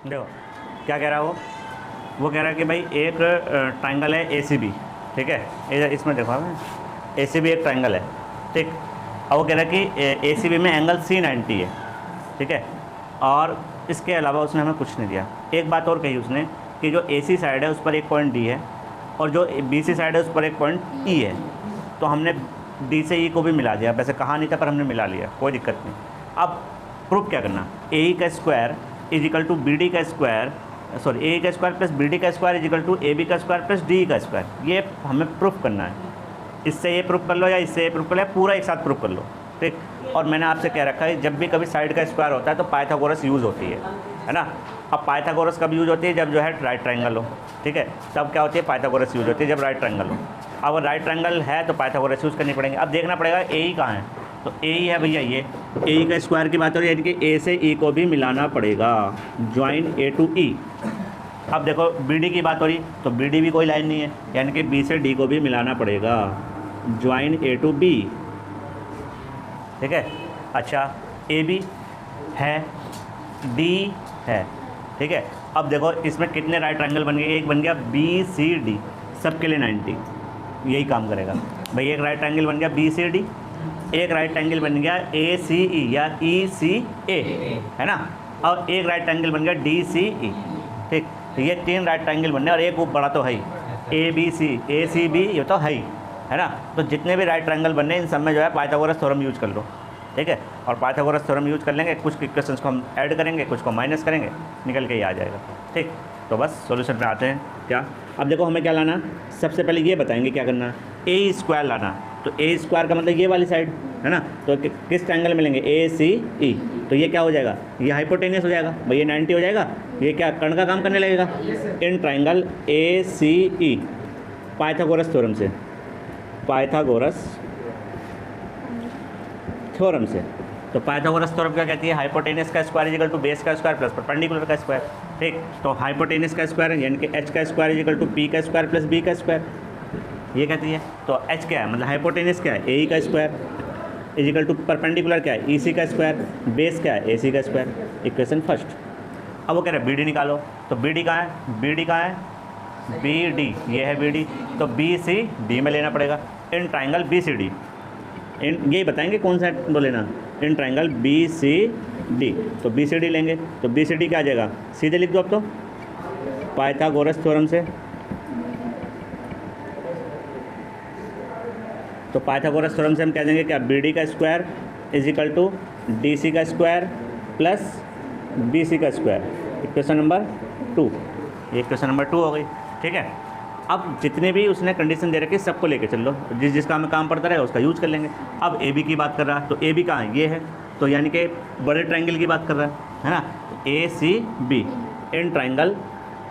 देखो क्या कह रहा है वो कह रहा है कि भाई एक ट्राइंगल है ACB, ठीक है। इसमें देखो ACB एक ट्राइंगल है, ठीक। अब वो कह रहा है कि ACB में एंगल C90 है, ठीक है। और इसके अलावा उसने हमें कुछ नहीं दिया। एक बात और कही उसने कि जो AC साइड है उस पर एक पॉइंट D है और जो BC साइड है उस पर एक पॉइंट E है। तो हमने D से E को भी मिला दिया, वैसे कहा नहीं था पर हमने मिला लिया, कोई दिक्कत नहीं। अब प्रूफ क्या करना, AE का square is equal to BD का स्क्वायर, सॉरी AE का स्क्वायर प्लस BD का square is equal to AB का स्क्वायर प्लस DE का स्क्वायर। ये हमें प्रूफ करना है। इससे ये प्रूफ कर लो या इससे ये प्रूफ कर लो, पूरा एक साथ प्रूफ कर लो, ठीक। और मैंने आपसे कह रखा है जब भी कभी साइड का स्क्वायर होता है तो पाइथागोरस यूज़ होती है ना। अब पाइथागोरस कब यूज़ होती है, जब जो है राइट ट्रायंगल हो, ठीक है। तब क्या होती है, पाइथागोरस यूज़ होती है जब राइट ट्रायंगल हो। अब राइट ट्रायंगल है तो पाइथागोरस यूज़ करनी पड़ेंगे। अब देखना पड़ेगा AE कहाँ है, तो AE है भैया ये AE का स्क्वायर की बात हो रही है, यानी कि A से E को भी मिलाना पड़ेगा, ज्वाइन A टू E। अब देखो BD की बात हो रही, तो BD भी कोई लाइन नहीं है, यानी कि B से D को भी मिलाना पड़ेगा, ज्वाइन A टू B, ठीक है। अच्छा AB है, D है, ठीक है। अब देखो इसमें कितने राइट ट्रायंगल बन गए, एक बन गया BCD, सबके लिए 90, यही काम करेगा भाई। एक राइट ट्रायंगल बन गया BCD, एक राइट ट्रायंगल बन गया ACE या ECA, है ना। और एक राइट ट्रायंगल बन गया DCE, ठीक। तो ये 3 राइट ट्रायंगल बनने और एक वो बड़ा तो है ही ABC, ACB, ये तो है ना। तो जितने भी राइट ट्रायंगल बनने इन सब में जो है पाइथागोरस थ्योरम यूज कर लो, ठीक है। और पाइथागोरस थ्योरम यूज कर लेंगे, कुछ इक्वेशंस को हम ऐड करेंगे, कुछ को माइनस करेंगे, निकल के ही आ जाएगा, ठीक। तो बस सॉल्यूशन पे आते हैं। क्या, अब देखो हमें क्या लाना, सबसे पहले ये बताएंगे क्या करना, A स्क्वायर लाना। तो A स्क्वायर का मतलब ये वाली साइड है ना। तो किस ट्रायंगल मिलेंगे, ACE। तो ये क्या हो जाएगा, ये हाइपोटेनियस हो जाएगा भाई, ये 90 हो जाएगा। ये क्या कर्ण का काम करने लगेगा in triangle ACE, Pythagoras theorem से, पाइथागोरस थ्योरम से। तो पाइथागोरस थ्योरम क्या कहती है, हाइपोटेनस का square is equal to base का स्क्वायर प्लस परपेंडिकुलर का स्क्वायर, ठीक। तो हाइपोटेनस का स्क्वायर यानी कि H का square is equal to P का स्क्वायर प्लस B का स्क्वायर, ये कहती है। तो H क्या है, मतलब हाइपोटेनस क्या है, AE का square is equal to perpendicular क्या है, EC का स्क्वायर, बेस क्या है, AC का स्क्वायर, इक्वेशन फर्स्ट। अब वो कह रहे हैं BD निकालो। तो BD कहाँ है, BD कहाँ है, BD, ये है BD। तो BCD में लेना पड़ेगा इन ट्राइंगल BCD, इन यही बताएंगे कौन सा वो लेना, इन ट्राइंगल BCD। तो BCD लेंगे तो BCD क्या आ जाएगा, सीधे लिख दो अब तो पाइथागोरस थ्योरम से। तो पाइथागोरस थ्योरम से हम कह देंगे क्या, BD का square is equal to DC का स्क्वायर प्लस BC का स्क्वायर, इक्वेशन नंबर 2। ये इक्वेशन नंबर 2 हो गई, ठीक है। अब जितने भी उसने कंडीशन दे रखी सबको लेके चल लो, जिसका हमें काम पड़ता रहेगा उसका यूज कर लेंगे। अब AB की बात कर रहा है, तो AB कहाँ है, ये है। तो यानी कि बड़े ट्रायंगल की बात कर रहा है ना। तो ACB, इन ट्रायंगल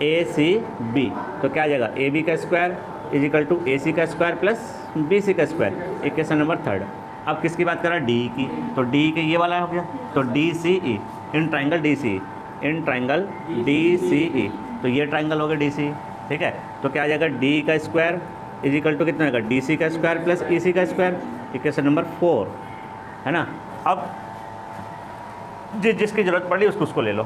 ACB, तो क्या आ जाएगा, AB का square is equal to AC का स्क्वायर प्लस BC का स्क्वायर, इक्वेशन नंबर 3। अब किसकी बात कर रहा है, DE की। तो DE के ये वाला हो गया, तो DCE, in triangle DCE, in triangle DCE। तो ये ट्रायंगल हो गया DCE, ठीक है। तो क्या आ जाएगा, D का स्क्वायर इज इक्वल टू कितना आएगा, DC का स्क्वायर प्लस EC का स्क्वायर, इक्वेशन नंबर 4, है ना। अब जिसकी ज़रूरत पड़ी उसको ले लो।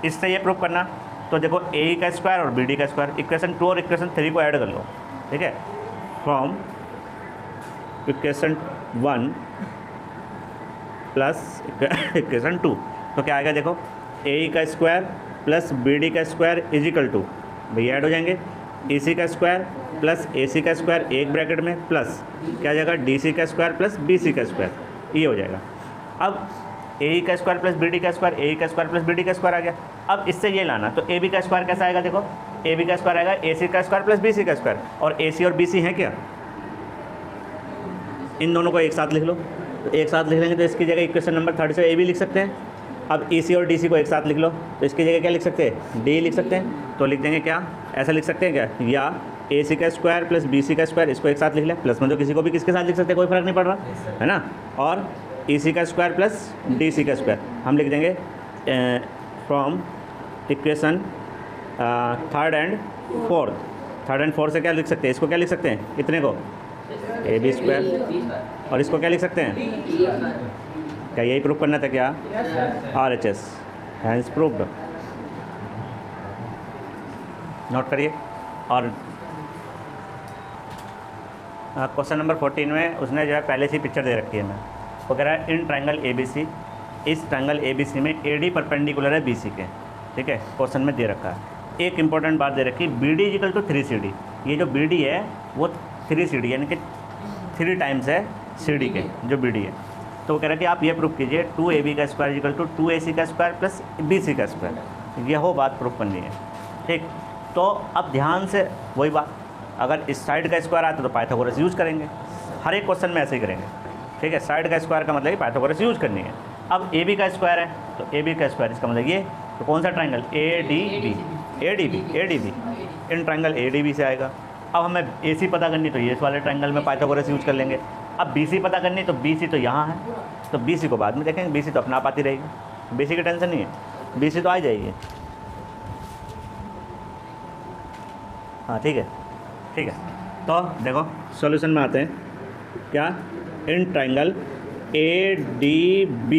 इससे ये प्रूव करना, तो देखो AE का स्क्वायर और BD का स्क्वायर, इक्वेशन 2 और इक्वेशन 3 को ऐड कर लो, ठीक है। फ्रॉम इक्वेशन 1 प्लस इक्वेशन 2, तो क्या आएगा, देखो AE का स्क्वायर प्लस BD का स्क्वायर इज इक्वल टू, भैया ऐड हो जाएंगे, EC का स्क्वायर प्लस AC का स्क्वायर एक ब्रैकेट में प्लस क्या आ जाएगा, DC का स्क्वायर प्लस BC का स्क्वायर, ये हो जाएगा। अब AE का स्क्वायर प्लस BD का स्क्वायर, AE का स्क्वायर प्लस BD का स्क्वायर आ गया। अब इससे ये लाना, तो AB का स्क्वायर कैसा आएगा, देखो AB का स्क्वायर आएगा AC का स्क्वायर प्लस BC का स्क्वायर, और AC और BC है क्या, इन दोनों को एक साथ लिख लो। तो एक साथ लिख लेंगे तो इसकी जगह इक्वेशन नंबर 3 से AB लिख सकते हैं। अब EC और DC को एक साथ लिख लो, तो इसकी जगह क्या लिख सकते हैं, D लिख सकते हैं। तो लिख देंगे क्या, ऐसा लिख सकते हैं क्या, या AC का स्क्वायर प्लस BC का स्क्वायर, इसको एक साथ लिख लें, प्लस में तो किसी को भी किसके साथ लिख सकते हैं, कोई फ़र्क नहीं पड़ रहा, है ना। और EC का स्क्वायर प्लस DC का स्क्वायर हम लिख देंगे from equation 3rd and 4th। 3rd and 4th से क्या लिख सकते हैं, इसको क्या लिख सकते हैं, इतने को AB स्क्वायर, और इसको क्या लिख सकते हैं, क्या यही प्रूफ करना था क्या, RHS, हैंस प्रूव्ड। नोट करिए। और क्वेश्चन नंबर 14 में उसने जो है पहले से पिक्चर दे रखी है मैं, वो कह रहा है इन ट्रायंगल ABC, इस ट्रायंगल ABC में AD परपेंडिकुलर है BC के, ठीक है, क्वेश्चन में दे रखा है। एक इंपॉर्टेंट बात दे रखी, BD इक्वल टू 3CD, ये जो BD है वो 3CD यानी कि 3 टाइम्स है CD के जो BD है। तो वो कह रहा है कि आप ये प्रूफ कीजिए 2AB का स्क्वायर इक्वल टू 2AC का स्क्वायर प्लस BC का स्क्वायर, यह हो बात प्रूफ करनी है, ठीक। तो अब ध्यान से वही बात, अगर इस साइड का स्क्वायर आता तो पाइथागोरस यूज़ करेंगे, हर एक क्वेश्चन में ऐसे ही करेंगे, ठीक है। साइड का स्क्वायर का मतलब कि पाइथागोरस यूज़ करनी है। अब AB का स्क्वायर है तो AB का स्क्वायर, इसका मतलब ये, तो कौन सा triangle, ADB, in triangle ADB से आएगा। अब हमें AC पता करनी तो ये इस वाले ट्रायंगल में पाइथागोरस यूज़ कर लेंगे। अब BC पता करनी तो BC तो यहाँ है, तो BC को बाद में देखेंगे, BC तो अपना आप आती रहेगी, BC की टेंशन नहीं है, BC तो आ जाएगी। हाँ ठीक है, ठीक है। तो देखो सॉल्यूशन में आते हैं, क्या, इन ट्रायंगल ADB,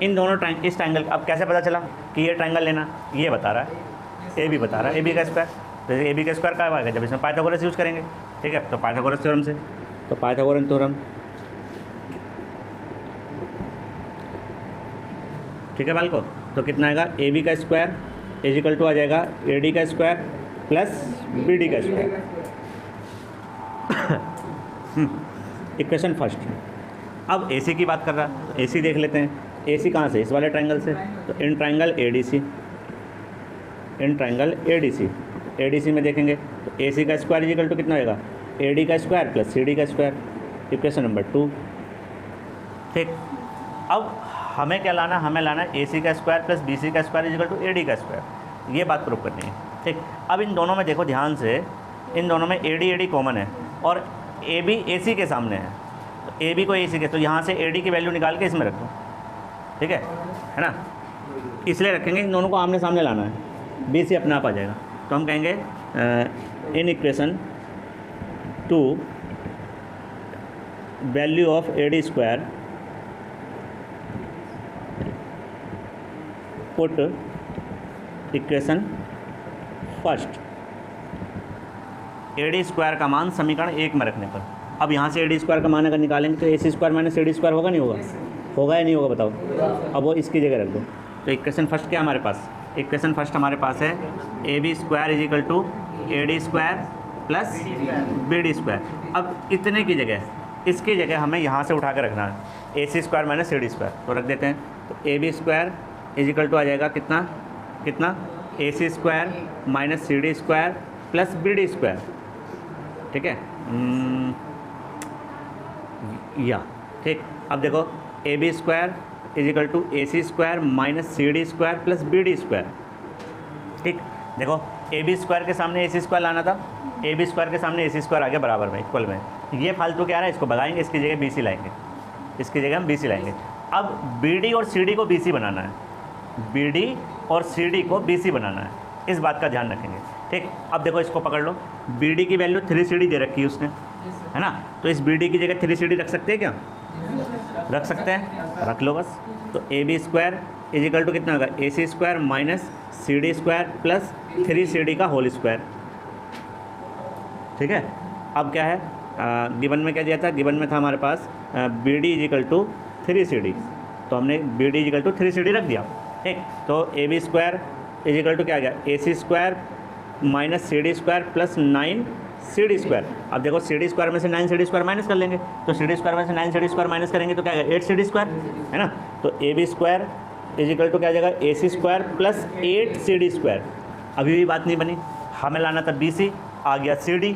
इन दोनों इस ट्रायंगल, अब कैसे पता चला कि ये ट्रायंगल लेना, ये बता रहा है, AB बता रहा है, AB का स्क्वायर, तो AB का स्क्वायर क्या आएगा जब इसमें पाइथागोरस यूज़ करेंगे, ठीक है। तो पाइथागोरस थ्योरम से, तो पाइथागोरस थ्योरम, ठीक है बाल को, तो कितना आएगा, AB का स्क्वायर इज इक्वल टू आ जाएगा AD का स्क्वायर प्लस BD का स्क्वायर। Equation first. अब AC की बात कर रहा है, तो AC देख लेते हैं, AC कहाँ से, इस वाले ट्रायंगल से, तो in triangle ADC, in triangle ADC में देखेंगे तो AC का स्क्वायर इक्वल टू कितना होगा, AD का स्क्वायर प्लस CD का स्क्वायर, इक्वेशन नंबर 2, ठीक। अब हमें क्या लाना, हमें लाना AC का स्क्वायर प्लस BC का स्क्वायर इक्वल टू AD का स्क्वायर, ये बात प्रूव करनी है, ठीक। अब इन दोनों में देखो ध्यान से, इन दोनों में AD कॉमन है और AB AC के सामने है, तो AB को AC के, तो यहाँ से AD की वैल्यू निकाल के इसमें रखो, ठीक है ना, इसलिए रखेंगे, इन दोनों को आमने सामने लाना है, BC अपने आप आ जाएगा। तो हम कहेंगे in equation 2 value of AD square put equation first, AD square का मान समीकरण 1 में रखने पर। अब यहाँ से AD स्क्वायर का मान अगर निकालेंगे तो AC square minus AD square होगा नहीं होगा, होगा या नहीं होगा बताओ। अब वो इसकी जगह रख दो, तो इक्वेशन फर्स्ट क्या हमारे पास, इक्वेशन फर्स्ट हमारे पास है AB square is equal to AD square plus BD square. अब इतने की जगह, इसकी जगह हमें यहाँ से उठा के रखना है AC square minus AD square, तो रख देते हैं, तो AB square is equal to आ जाएगा कितना, कितना, AC square minus CD square plus BD square, ठीक है, या ठीक। अब देखो AB square is equal to AC square minus CD square plus BD square, ठीक। देखो AB स्क्वायर के सामने AC स्क्वायर लाना था, AB स्क्वायर के सामने AC स्क्वायर आ गया बराबर में, इक्वल में, ये फालतू क्या आ रहा है, इसको भगाएंगे, इसकी जगह BC लाएंगे, इसकी जगह हम BC लाएंगे। अब BD और CD को BC बनाना है, BD और CD को BC बनाना है, इस बात का ध्यान रखेंगे, ठीक। अब देखो इसको पकड़ लो, BD की वैल्यू 3CD दे रखी है उसने, है ना, तो इस BD की जगह 3CD रख सकते हैं क्या, रख सकते हैं, रख लो बस। तो AB square is equal to कितना होगा, AC square minus CD square plus 3CD का होल स्क्वायर, ठीक है। अब क्या है, गिवन में क्या दिया था, गिवन में था हमारे पास BD is equal to 3CD, तो हमने BD is equal to 3CD रख दिया, ठीक। तो AB square is equal to क्या आ गया, AC square minus CD square plus 9CD square. अब देखो CD स्क्वायर में से 9CD स्क्वायर माइनस कर लेंगे, तो CD स्क्वायर में से 9CD स्क्वायर माइनस करेंगे तो क्या आएगा, 8CD स्क्वायर, है ना। तो AB square is equal to क्या आ जाएगा, AC square plus 8CD square. अभी भी बात नहीं बनी, हमें लाना था BC, आ गया CD,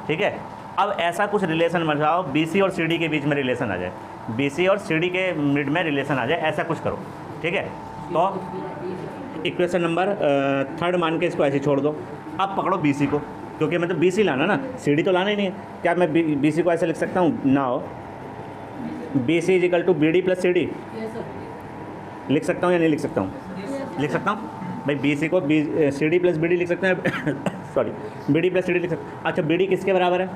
ठीक है। अब ऐसा कुछ रिलेशन बनाओ BC और CD के बीच में रिलेशन आ जाए, BC और CD के मिड में रिलेशन आ जाए, ऐसा कुछ करो, ठीक है। तो इक्वेशन नंबर 3 मान के इसको ऐसे छोड़ दो। अब पकड़ो BC को, क्योंकि मैं तो BC लाना ना, CD तो लाना ही नहीं है। क्या मैं BC को ऐसे लिख सकता हूँ, ना हो, BC is equal to BD plus CD लिख सकता हूँ या नहीं लिख सकता हूँ, लिख सकता हूँ भाई। BC को CD प्लस BD लिख सकते हैं सॉरी, BD प्लस CD लिख सकते हैं। अच्छा BD किसके बराबर है,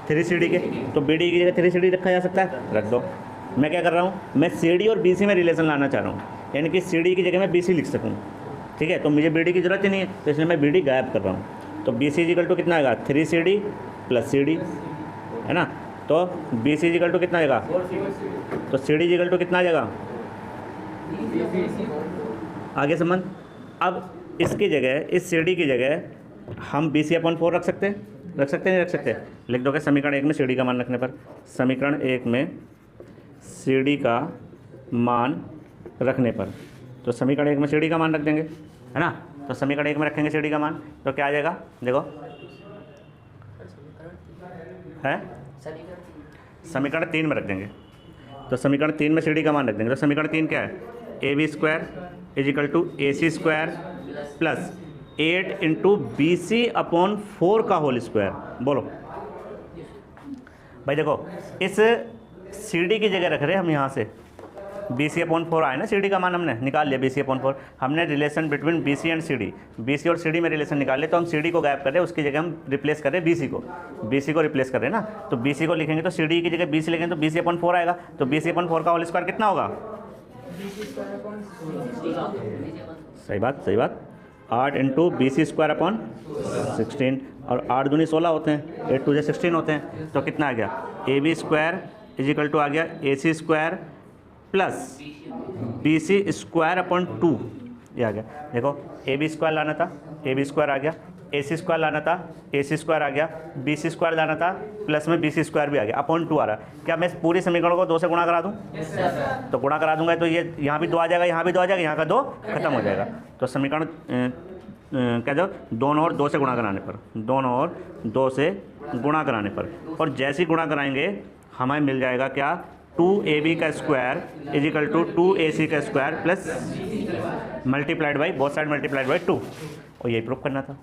3CD के, तो BD की जगह 3CD रखा जा सकता है, रख दो। मैं क्या कर रहा हूँ, मैं CD और BC में रिलेशन लाना चाह रहा हूँ, यानी कि CD की जगह मैं BC लिख सकूँ, ठीक है। तो मुझे BD की ज़रूरत ही नहीं है, तो इसलिए मैं BD गायब कर रहा हूँ। तो बी सी इजिकल टू कितना आएगा 3CD प्लस CD, है ना। तो बी सी इजिकल टू कितना आएगा, तो CD इजिकल टू कितना आ जाएगा, आगे संबंध। अब इसकी जगह, इस CD की जगह हम BC/4 रख सकते हैं, नहीं रख सकते। लिख दोगे समीकरण 1 में CD का मान रखने पर, समीकरण 1 में CD का मान रखने पर, तो समीकरण 1 में CD का मान रख देंगे, है ना। तो समीकरण 1 में रखेंगे CD का मान, तो क्या आ जाएगा, देखो है, समीकरण 3 में रख देंगे। तो समीकरण 3 में CD का मान रख देंगे। तो समीकरण 3 क्या है, AB² is equal to AC² plus 8 into BC/4 का होल स्क्वायर। बोलो भाई, देखो इस CD की जगह रख रहे हैं हम यहाँ से, BC/4 आए ना, CD का मान हमने निकाल लिया, BC/4 हमने relation between BC and CD, BC और CD में रिलेशन निकाल लिया। तो हम CD को गायब कर रहे हैं, उसकी जगह हम रिप्लेस कर रहे हैं BC को रिप्लेस कर रहे हैं ना। तो BC को लिखेंगे तो CD की जगह BC लिखेंगे तो BC/4 आएगा। तो BC/4 का होल स्क्वायर कितना होगा, सही बात 8 इंटू BC²/16, और 8 दूनी 16 होते हैं, 8 2 16 होते हैं। तो कितना आ गया, AB² इजिकल टू आ गया AC² प्लस BC²/2, ये आ गया। देखो AB² लाना था, AB² आ गया, AC² लाना था, AC² आ गया, BC² लाना था, प्लस में BC² भी आ गया, /2 आ रहा। क्या मैं इस पूरी समीकरण को 2 से गुणा करा दूं? तो गुणा करा दूंगा तो ये यहाँ भी 2 आ जाएगा, यहाँ भी 2 आ जाएगा, यहाँ का 2 खत्म हो जाएगा। तो समीकरण क्या जो दोनों और 2 से गुणा कराने पर, दोनों और 2 से गुणा कराने पर, और जैसे ही गुणा कराएंगे हमें मिल जाएगा क्या, 2AB² equal to 2AC² plus multiplied by both side multiplied by 2, और यही प्रूफ करना था।